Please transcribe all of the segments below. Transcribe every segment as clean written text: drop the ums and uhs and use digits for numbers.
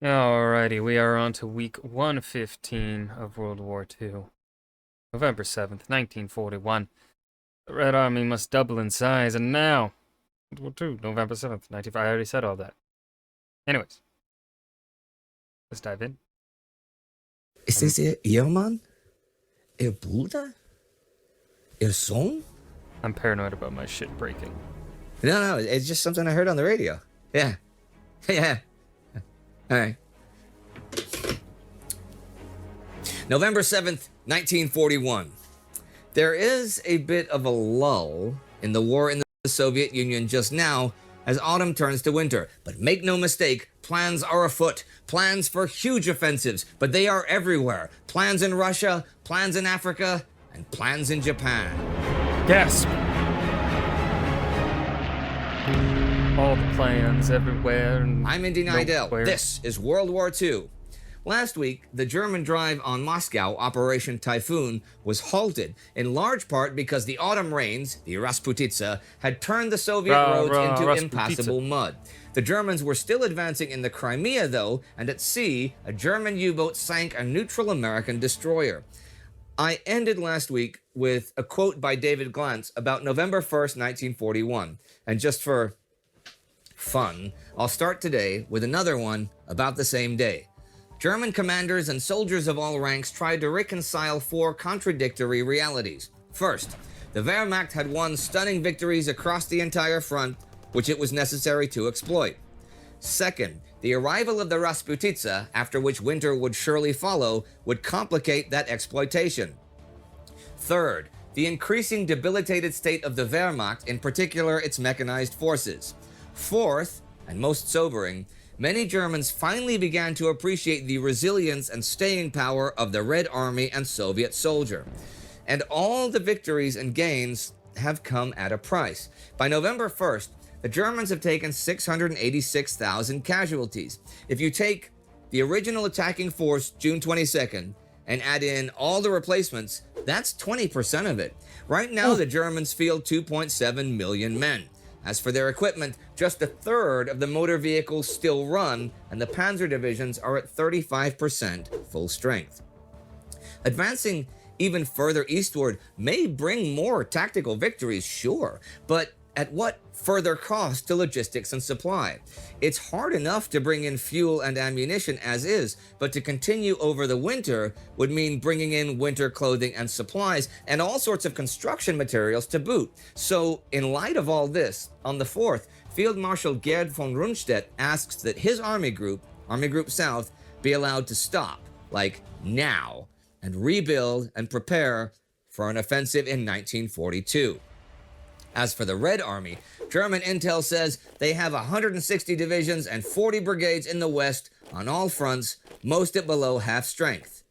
Alrighty, we are on to week 115 of World War II. November 7th, 1941. The Red Army must double in size, and now, World War II, November 7th, 1945. I already said all that. Anyways, let's dive in. Ist das Ihr Ehemann? Ihr Bruder? Ihr Sohn? I'm paranoid about my shit breaking. No, it's just something I heard on the radio. Yeah. Yeah. All right. November 7th, 1941. There is a bit of a lull in the war in the Soviet Union just now as autumn turns to winter. But make no mistake, plans are afoot. Plans for huge offensives, but they are everywhere. Plans in Russia, plans in Africa, and plans in Japan. Gasp! All the plans everywhere and I'm Indy Nidell. nowhere. This is World War II. Last week, the German drive on Moscow, Operation Typhoon, was halted, in large part because the autumn rains, the Rasputitsa, had turned the Soviet roads into impassable mud. The Germans were still advancing in the Crimea, though, and at sea, a German U-boat sank a neutral American destroyer. I ended last week with a quote by David Glantz about November 1st, 1941, and just for fun, I'll start today with another one about the same day. German commanders and soldiers of all ranks tried to reconcile four contradictory realities. First, the Wehrmacht had won stunning victories across the entire front, which it was necessary to exploit. Second, the arrival of the Rasputitsa, after which winter would surely follow, would complicate that exploitation. Third, the increasing debilitated state of the Wehrmacht, in particular its mechanized forces. Fourth, and most sobering, many Germans finally began to appreciate the resilience and staying power of the Red Army and Soviet soldier. And all the victories and gains have come at a price. By November 1st, the Germans have taken 686,000 casualties. If you take the original attacking force June 22nd and add in all the replacements, that's 20% of it. Right now, the Germans field 2.7 million men. As for their equipment, just a third of the motor vehicles still run, and the panzer divisions are at 35% full strength. Advancing even further eastward may bring more tactical victories, sure, but at what further cost to logistics and supply? It's hard enough to bring in fuel and ammunition as is, but to continue over the winter would mean bringing in winter clothing and supplies and all sorts of construction materials to boot. So, in light of all this, on the 4th, Field Marshal Gerd von Rundstedt asks that his Army Group South, be allowed to stop, like now, and rebuild and prepare for an offensive in 1942. As for the Red Army, German intel says they have 160 divisions and 40 brigades in the west on all fronts, most at below half strength.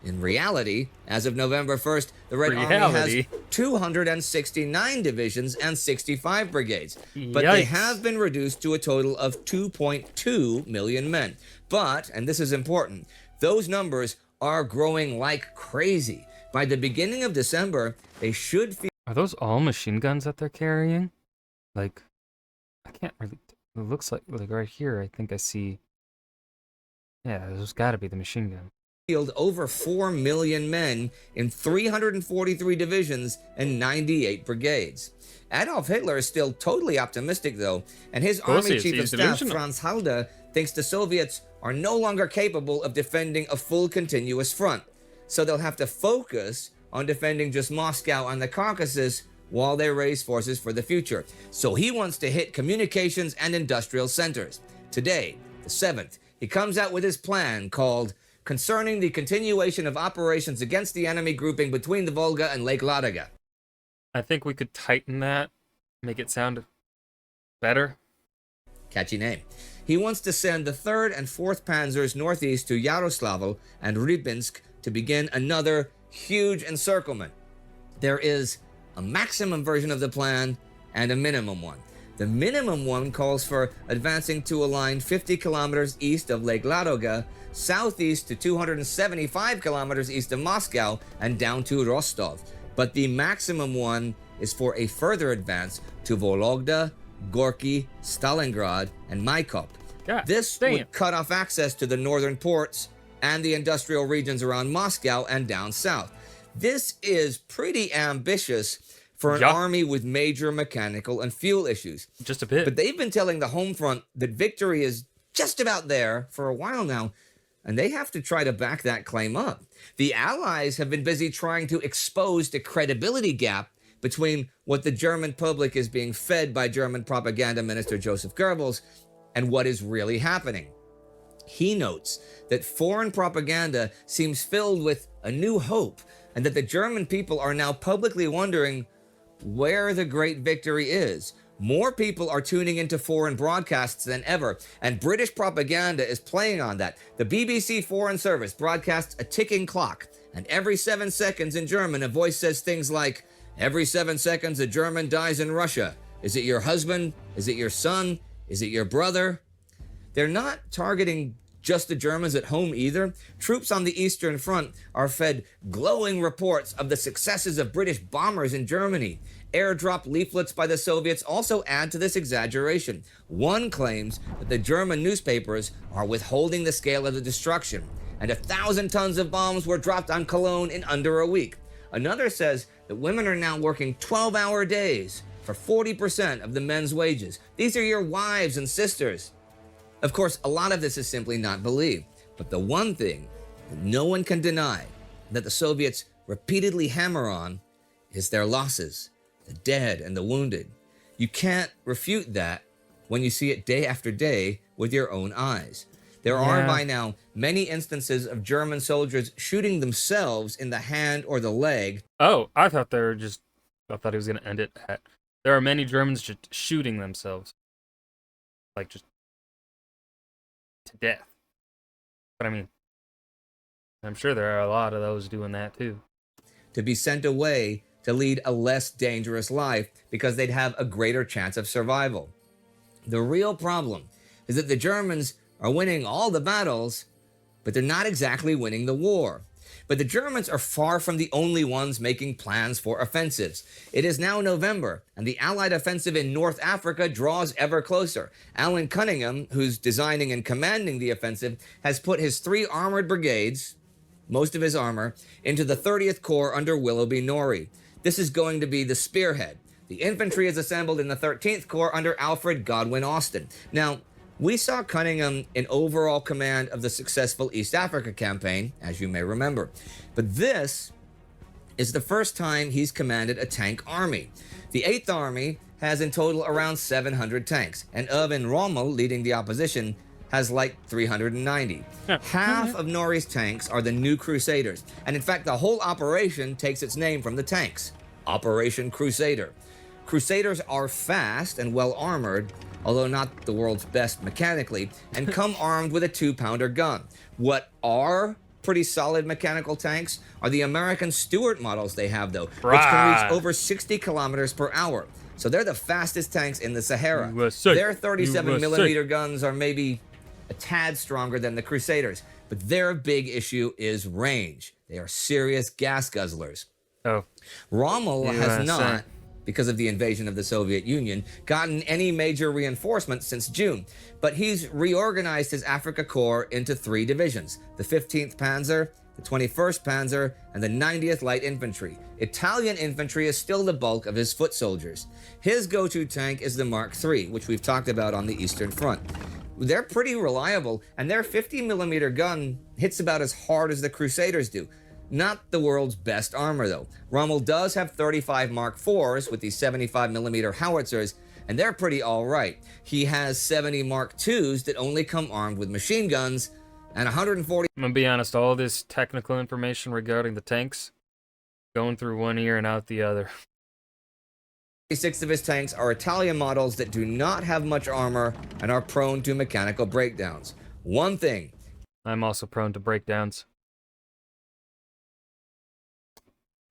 In reality, as of November 1st, the Red Army has 269 divisions and 65 brigades, but they have been reduced to a total of 2.2 million men. But, and this is important, those numbers are growing like crazy. By the beginning of December, they should feel... Are those all machine guns that they're carrying? Like, I can't really... It looks like right here, I think I see... Yeah, those gotta be the machine gun. Field over 4 million men in 343 divisions and 98 brigades. Adolf Hitler is still totally optimistic, though, and his Army Chief of Staff, Franz Halder, thinks the Soviets are no longer capable of defending a full continuous front. So they'll have to focus on defending just Moscow and the Caucasus while they raise forces for the future. So he wants to hit communications and industrial centers. Today, the 7th, he comes out with his plan called Concerning the Continuation of Operations Against the Enemy Grouping Between the Volga and Lake Ladoga. I think we could tighten that, make it sound better. Catchy name. He wants to send the 3rd and 4th Panzers northeast to Yaroslavl and Rybinsk to begin another huge encirclement. There is a maximum version of the plan and a minimum one. The minimum one calls for advancing to a line 50 kilometers east of Lake Ladoga, southeast to 275 kilometers east of Moscow, and down to Rostov. But the maximum one is for a further advance to Vologda, Gorky, Stalingrad, and Maikop. God This damn. would cut off access to the northern ports and the industrial regions around Moscow and down south. This is pretty ambitious for an Yeah. army with major mechanical and fuel issues. Just a bit. But they've been telling the home front that victory is just about there for a while now, and they have to try to back that claim up. The Allies have been busy trying to expose the credibility gap between what the German public is being fed by German propaganda minister Joseph Goebbels and what is really happening. He notes that foreign propaganda seems filled with a new hope, and that the German people are now publicly wondering where the great victory is. More people are tuning into foreign broadcasts than ever, and British propaganda is playing on that. The BBC Foreign Service broadcasts a ticking clock, and every 7 seconds in German, a voice says things like, "Every 7 seconds, a German dies in Russia. Is it your husband? Is it your son? Is it your brother?" They're not targeting just the Germans at home either. Troops on the Eastern Front are fed glowing reports of the successes of British bombers in Germany. Airdrop leaflets by the Soviets also add to this exaggeration. One claims that the German newspapers are withholding the scale of the destruction, and 1,000 tons of bombs were dropped on Cologne in under a week. Another says that women are now working 12-hour days for 40% of the men's wages. These are your wives and sisters. Of course, a lot of this is simply not believed, but the one thing that no one can deny that the Soviets repeatedly hammer on is their losses, the dead and the wounded. You can't refute that when you see it day after day with your own eyes. There are by now many instances of German soldiers shooting themselves in the hand or the leg. Oh, I thought he was going to end it at, there are many Germans just shooting themselves. Like, just to death. But I mean, I'm sure there are a lot of those doing that too. To be sent away to lead a less dangerous life because they'd have a greater chance of survival. The real problem is that the Germans are winning all the battles, but they're not exactly winning the war. But the Germans are far from the only ones making plans for offensives. It is now November, and the Allied offensive in North Africa draws ever closer. Alan Cunningham, who's designing and commanding the offensive, has put his 3 armored brigades, most of his armor, into the 30th Corps under Willoughby Norrie. This is going to be the spearhead. The infantry is assembled in the 13th Corps under Alfred Godwin Austin. Now, we saw Cunningham in overall command of the successful East Africa campaign, as you may remember. But this is the first time he's commanded a tank army. The 8th Army has in total around 700 tanks, and Erwin Rommel, leading the opposition, has like 390. Half of Norrie's tanks are the new Crusaders, and in fact the whole operation takes its name from the tanks. Operation Crusader. Crusaders are fast and well armored, although not the world's best mechanically, and come armed with a 2-pounder gun. What are pretty solid mechanical tanks are the American Stuart models they have, though, which can reach over 60 kilometers per hour. So they're the fastest tanks in the Sahara. USA. Their 37mm guns are maybe a tad stronger than the Crusaders, but their big issue is range. They are serious gas guzzlers. Oh. Rommel has not, because of the invasion of the Soviet Union, gotten any major reinforcements since June, but he's reorganized his Africa Corps into 3 divisions, the 15th Panzer, the 21st Panzer, and the 90th Light Infantry. Italian infantry is still the bulk of his foot soldiers. His go-to tank is the Mark III, which we've talked about on the Eastern Front. They're pretty reliable, and their 50mm gun hits about as hard as the Crusaders do. Not the world's best armor, though. Rommel does have 35 Mark IVs with these 75mm howitzers, and they're pretty all right. He has 70 Mark IIs that only come armed with machine guns, and 140... I'm gonna be honest, all this technical information regarding the tanks, going through one ear and out the other. 6 of his tanks are Italian models that do not have much armor and are prone to mechanical breakdowns. One thing... I'm also prone to breakdowns.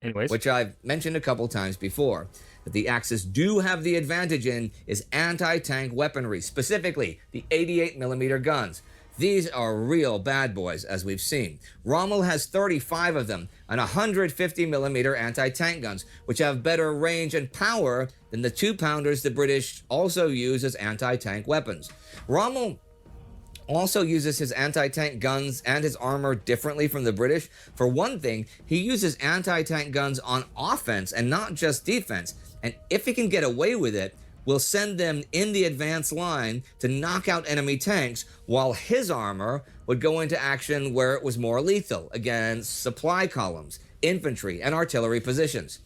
Anyways. Which I've mentioned a couple times before, that the Axis do have the advantage in is anti-tank weaponry, specifically the 88mm guns. These are real bad boys, as we've seen. Rommel has 35 of them, and 150mm anti-tank guns, which have better range and power than the 2-pounders the British also use as anti-tank weapons. Rommel also uses his anti-tank guns and his armor differently from the British. For one thing, he uses anti-tank guns on offense and not just defense. And if he can get away with it, will send them in the advance line to knock out enemy tanks, while his armor would go into action where it was more lethal, against supply columns, infantry, and artillery positions.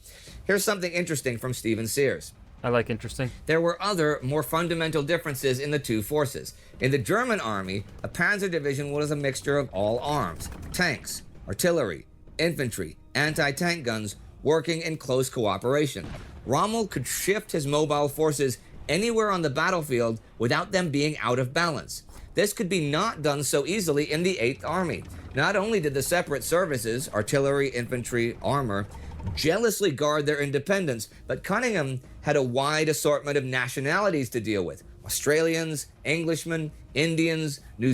Here's something interesting from Stephen Sears. I like interesting. There were other, more fundamental differences in the two forces. In the German army, a panzer division was a mixture of all arms, tanks, artillery, infantry, anti-tank guns, working in close cooperation. Rommel could shift his mobile forces anywhere on the battlefield without them being out of balance. This could be not done so easily in the 8th Army. Not only did the separate services, artillery, infantry, armor, jealously guard their independence, but Cunningham had a wide assortment of nationalities to deal with. Australians, Englishmen, Indians, New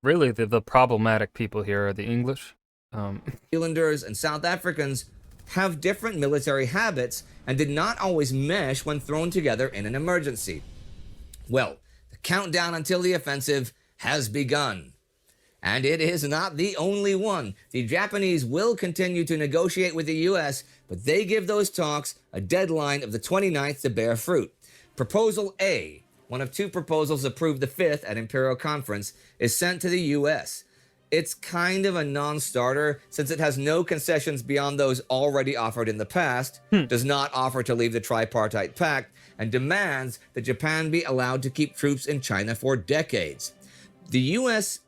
Really, the problematic people here are the English. Zealanders, and South Africans have different military habits and did not always mesh when thrown together in an emergency. Well, the countdown until the offensive has begun. And it is not the only one. The Japanese will continue to negotiate with the US, but they give those talks a deadline of the 29th to bear fruit. Proposal A, one of two proposals approved the 5th at Imperial Conference, is sent to the US. It's kind of a non-starter since it has no concessions beyond those already offered in the past, does not offer to leave the tripartite pact, and demands that Japan be allowed to keep troops in China for decades. The US...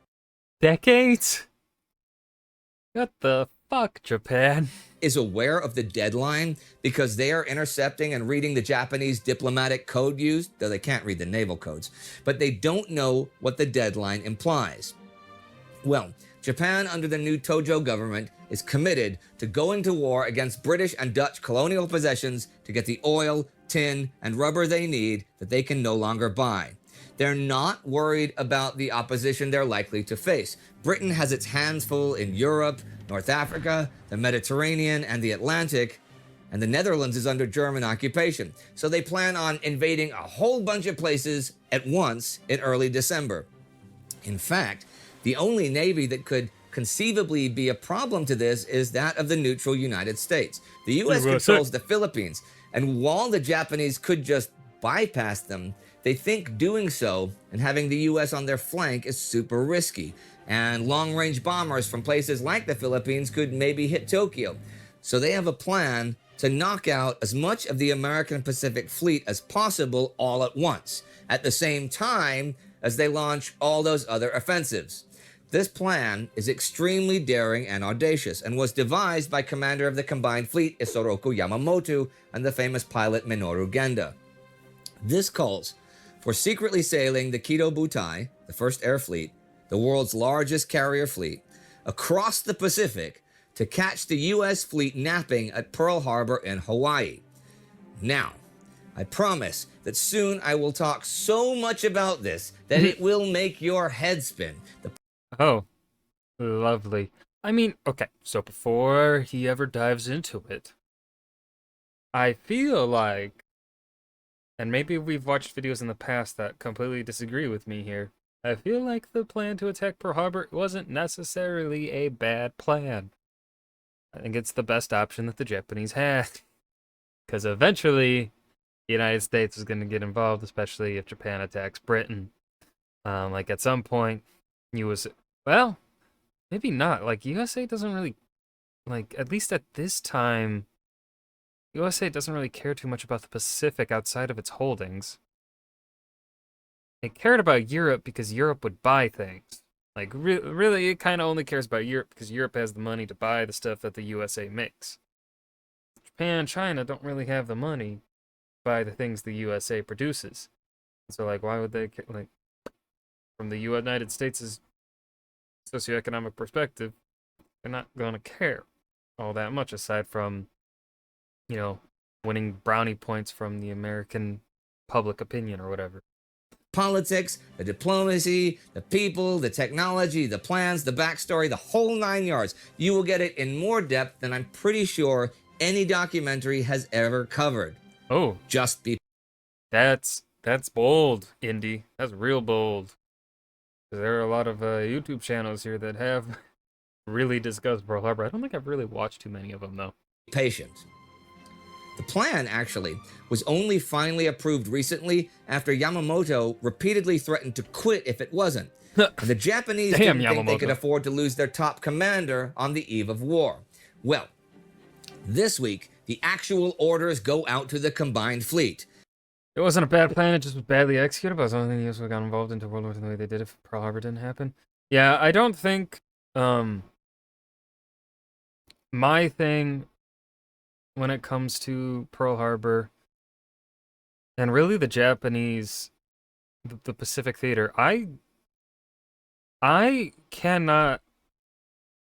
Decades? What the fuck, Japan? Is aware of the deadline because they are intercepting and reading the Japanese diplomatic code used, though they can't read the naval codes, but they don't know what the deadline implies. Well, Japan under the new Tojo government is committed to going to war against British and Dutch colonial possessions to get the oil, tin, and rubber they need that they can no longer buy. They're not worried about the opposition they're likely to face. Britain has its hands full in Europe, North Africa, the Mediterranean, and the Atlantic, and the Netherlands is under German occupation. So they plan on invading a whole bunch of places at once in early December. In fact, the only navy that could conceivably be a problem to this is that of the neutral United States. The U.S. controls the Philippines, and while the Japanese could just bypass them, they think doing so and having the U.S. on their flank is super risky, and long-range bombers from places like the Philippines could maybe hit Tokyo. So they have a plan to knock out as much of the American Pacific Fleet as possible all at once, at the same time as they launch all those other offensives. This plan is extremely daring and audacious, and was devised by Commander of the Combined Fleet Isoroku Yamamoto and the famous pilot Minoru Genda. This calls for secretly sailing the Kido Butai, the first air fleet, the world's largest carrier fleet, across the Pacific to catch the U.S. fleet napping at Pearl Harbor in Hawaii. Now, I promise that soon I will talk so much about this that it will make your head spin. Oh, lovely. I mean, okay, so before he ever dives into it, I feel like, and maybe we've watched videos in the past that completely disagree with me here, I feel like the plan to attack Pearl Harbor wasn't necessarily a bad plan. I think it's the best option that the Japanese had. Because eventually, the United States is going to get involved, especially if Japan attacks Britain. Like at some point, well, maybe not. Like USA doesn't really, like at least at this time, USA doesn't really care too much about the Pacific outside of its holdings. It cared about Europe because Europe would buy things. Like really, it kind of only cares about Europe because Europe has the money to buy the stuff that the USA makes. Japan and China don't really have the money to buy the things the USA produces. So like, why would they, like, from the United States' socioeconomic perspective, they're not going to care all that much aside from, winning brownie points from the American public opinion or whatever. Politics, the diplomacy, the people, the technology, the plans, the backstory, the whole 9 yards. You will get it in more depth than I'm pretty sure any documentary has ever covered. Oh. Just be... That's bold, Indy. That's real bold. There are a lot of YouTube channels here that have really discussed Pearl Harbor. I don't think I've really watched too many of them, though. Patient. The plan, actually, was only finally approved recently after Yamamoto repeatedly threatened to quit if it wasn't. And the Japanese Damn, didn't think they could Yamamoto. afford to lose their top commander on the eve of war. Well, this week, the actual orders go out to the combined fleet. It wasn't a bad plan, it just was badly executed, but I was the only thing the US would have got involved into World War II the way they did if Pearl Harbor didn't happen. Yeah, I don't think, my thing when it comes to Pearl Harbor, and really the Japanese, the Pacific Theater, I cannot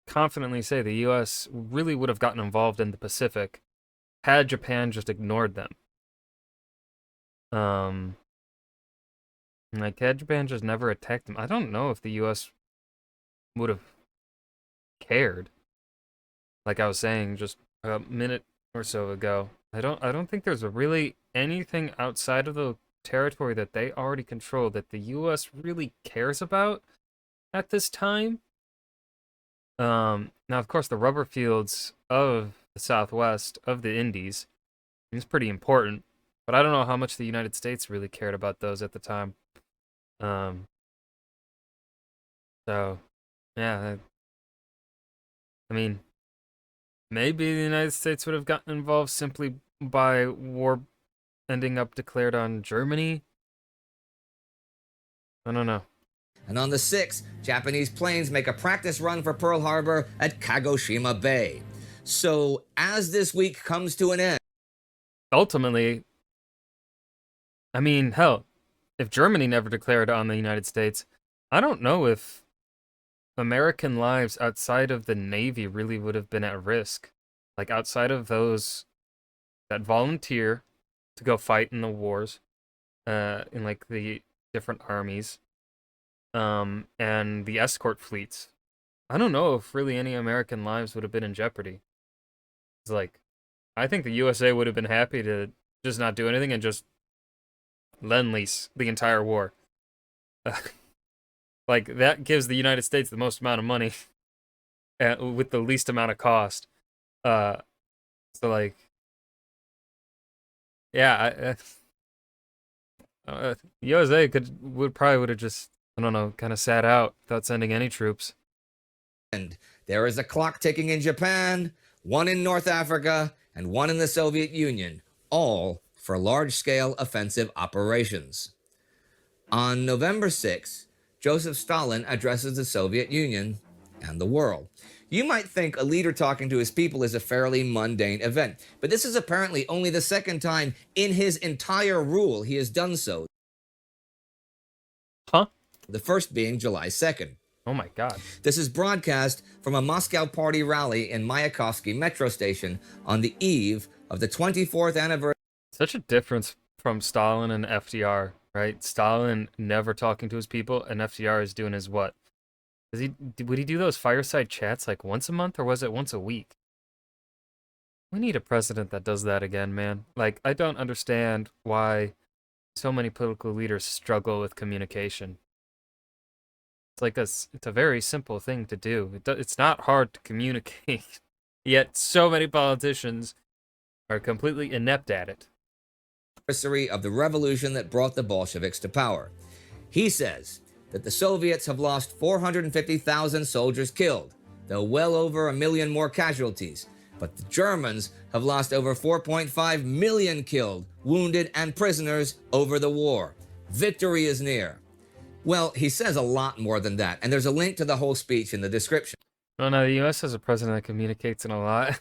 confidently say the US really would have gotten involved in the Pacific had Japan just ignored them. Like, had Japan just never attacked them, I don't know if the US would have cared. Like I was saying just a minute or so ago, I don't think there's really anything outside of the territory that they already control that the US really cares about at this time. Now of course the rubber fields of the Southwest of the Indies is pretty important, but I don't know how much the United States really cared about those at the time. So yeah, I mean, maybe the United States would have gotten involved simply by war ending up declared on Germany. I don't know. And on the 6th, Japanese planes make a practice run for Pearl Harbor at Kagoshima Bay. So, as this week comes to an end, Ultimately, I mean, hell, if Germany never declared on the United States, I don't know if American lives outside of the Navy really would have been at risk. Like, outside of those that volunteer to go fight in the wars, in like the different armies, and the escort fleets. I don't know if really any American lives would have been in jeopardy. It's like, I think the USA would have been happy to just not do anything and just lend-lease the entire war. Like, that gives the United States the most amount of money with the least amount of cost. So, like, yeah, USA would have just, I don't know, kind of sat out without sending any troops. there is a clock ticking in Japan, one in North Africa, and one in the Soviet Union, all for large-scale offensive operations. On November 6, Joseph Stalin addresses the Soviet Union and the world. You might think a leader talking to his people is a fairly mundane event, but this is apparently only the second time in his entire rule he has done so. Huh? The first being July 2nd. Oh my god. This is broadcast from a Moscow Party rally in Mayakovsky metro station on the eve of the 24th anniversary. Such a difference from Stalin and FDR, right? Stalin never talking to his people, and FDR is doing his what? Would he do those fireside chats like once a month, or was it once a week? We need a president that does that again, man. Like, I don't understand why so many political leaders struggle with communication. It's like it's a very simple thing to do. It's not hard to communicate, yet so many politicians are completely inept at it. Anniversary of the revolution that brought the Bolsheviks to power. He says that the Soviets have lost 450,000 soldiers killed, though well over 1 million more casualties. But the Germans have lost over 4.5 million killed, wounded, and prisoners over the war. Victory is near. Well, he says a lot more than that, and there's a link to the whole speech in the description. Oh no, the US has a president that communicates in a lot.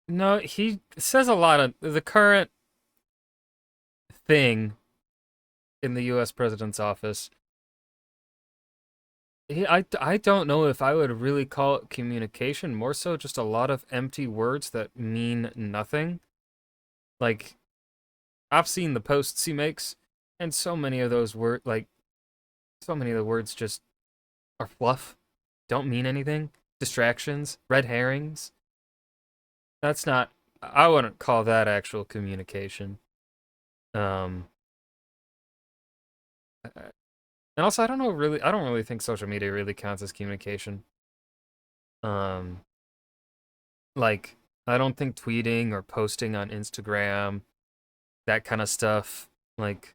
No, he says a lot of the current thing in the US president's office. I don't know if I would really call it communication, more so just a lot of empty words that mean nothing. Like, I've seen the posts he makes, and so many of those words, like, so many of the words just are fluff, don't mean anything, distractions, red herrings. That's not, I wouldn't call that actual communication. And also, I don't really think social media really counts as communication. Um, like, I don't think tweeting or posting on Instagram, that kind of stuff, like,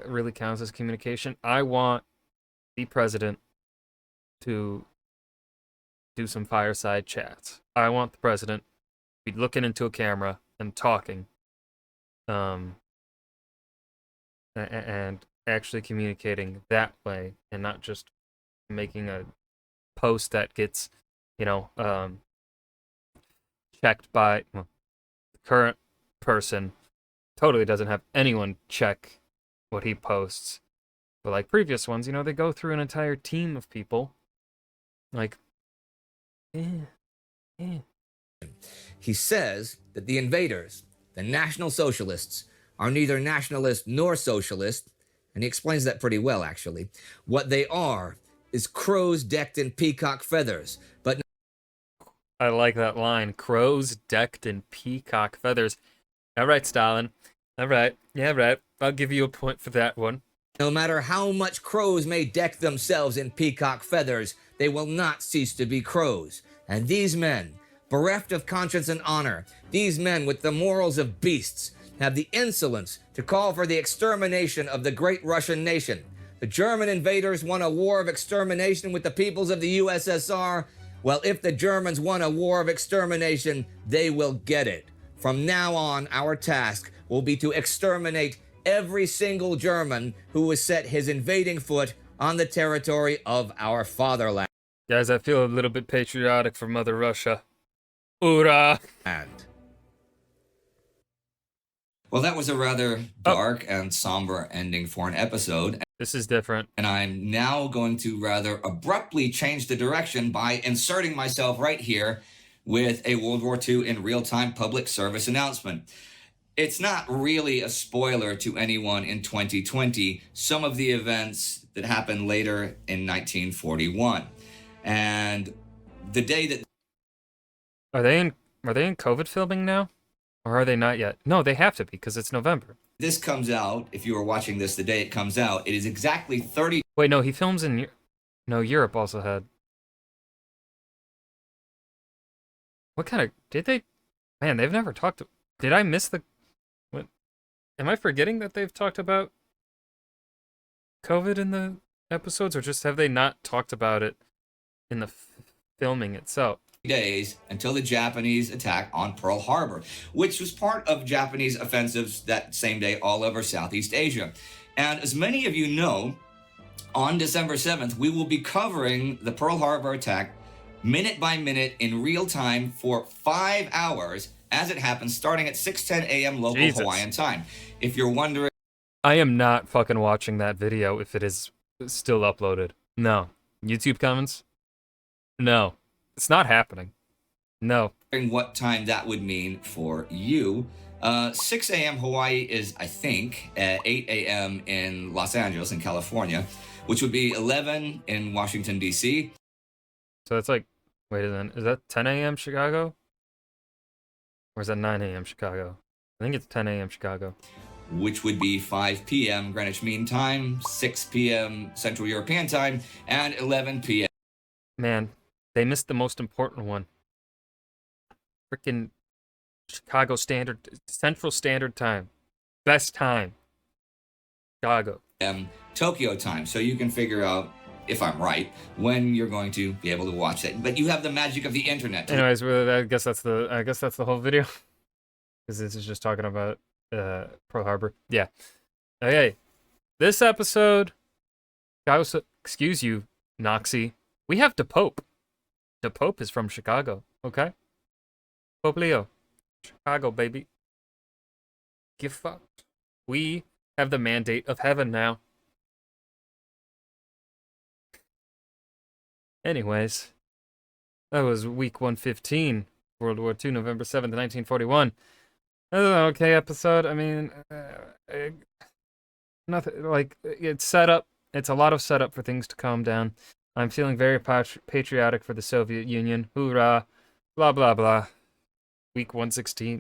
really counts as communication. I want the president to do some fireside chats. I want the president to be looking into a camera and talking, um, and actually communicating that way, and not just making a post that gets, you know, checked by the current person. Totally doesn't have anyone check what he posts. But like previous ones, they go through an entire team of people. Like, yeah. He says that the invaders, the National Socialists, are neither nationalist nor socialist, and he explains that pretty well, actually. What they are is crows decked in peacock feathers, but I like that line. Crows decked in peacock feathers. All right, Stalin. All right. Yeah, right. I'll give you a point for that one. no matter how much crows may deck themselves in peacock feathers, they will not cease to be crows. And these men, bereft of conscience and honor, these men with the morals of beasts, have the insolence to call for the extermination of the great Russian nation. The German invaders won a war of extermination with the peoples of the USSR. Well, if the Germans won a war of extermination, they will get it. From now on, our task will be to exterminate every single German who has set his invading foot on the territory of our fatherland. Guys, I feel a little bit patriotic for Mother Russia. Hoorah! Well, that was a rather dark and somber ending for an episode. This is different. And I'm now going to rather abruptly change the direction by inserting myself right here with a World War II in real-time public service announcement. It's not really a spoiler to anyone in 2020, some of the events that happened later in 1941. And the day that... Are they in COVID filming now? Or are they not yet? No, they have to be, because it's November. This comes out, if you were watching this the day it comes out, it is exactly 30... Wait, no, he films in... No, Europe also had... What kind of... Did they... Man, they've never talked... Did I miss the... What? Am I forgetting that they've talked about COVID in the episodes, or just have they not talked about it in the filming itself? Days until the Japanese attack on Pearl Harbor, which was part of Japanese offensives that same day all over Southeast Asia. And as many of you know, on December 7th, we will be covering the Pearl Harbor attack minute by minute in real time for 5 hours as it happens, starting at 6:10 a.m. local Hawaiian time. If you're wondering... I am not fucking watching that video if it is still uploaded. No. YouTube comments? No. It's not happening. No. What time that would mean for you. 6 a.m. Hawaii is, I think, 8 a.m. in Los Angeles in California, which would be 11 in Washington, D.C. So it's like, wait a minute, is that 10 a.m. Chicago? Or is that 9 a.m. Chicago? I think it's 10 a.m. Chicago. Which would be 5 p.m. Greenwich Mean Time, 6 p.m. Central European Time, and 11 p.m. Man, they missed the most important one. Freaking Chicago Central Standard Time. Best time. Chicago. Tokyo time. So you can figure out, if I'm right, when you're going to be able to watch it. But you have the magic of the internet. Anyways, I guess that's the whole video. Because this is just talking about Pearl Harbor. Yeah. Okay. This episode, excuse you, Noxie. We have the Pope. The Pope is from Chicago, okay? Pope Leo. Chicago, baby. Get fucked. We have the mandate of heaven now. Anyways, that was week 115, World War II, November 7th, 1941. That was an okay episode. I mean, nothing, like, it's set up. It's a lot of setup for things to calm down. I'm feeling very patriotic for the Soviet Union. Hoorah. Blah, blah, blah. Week 116.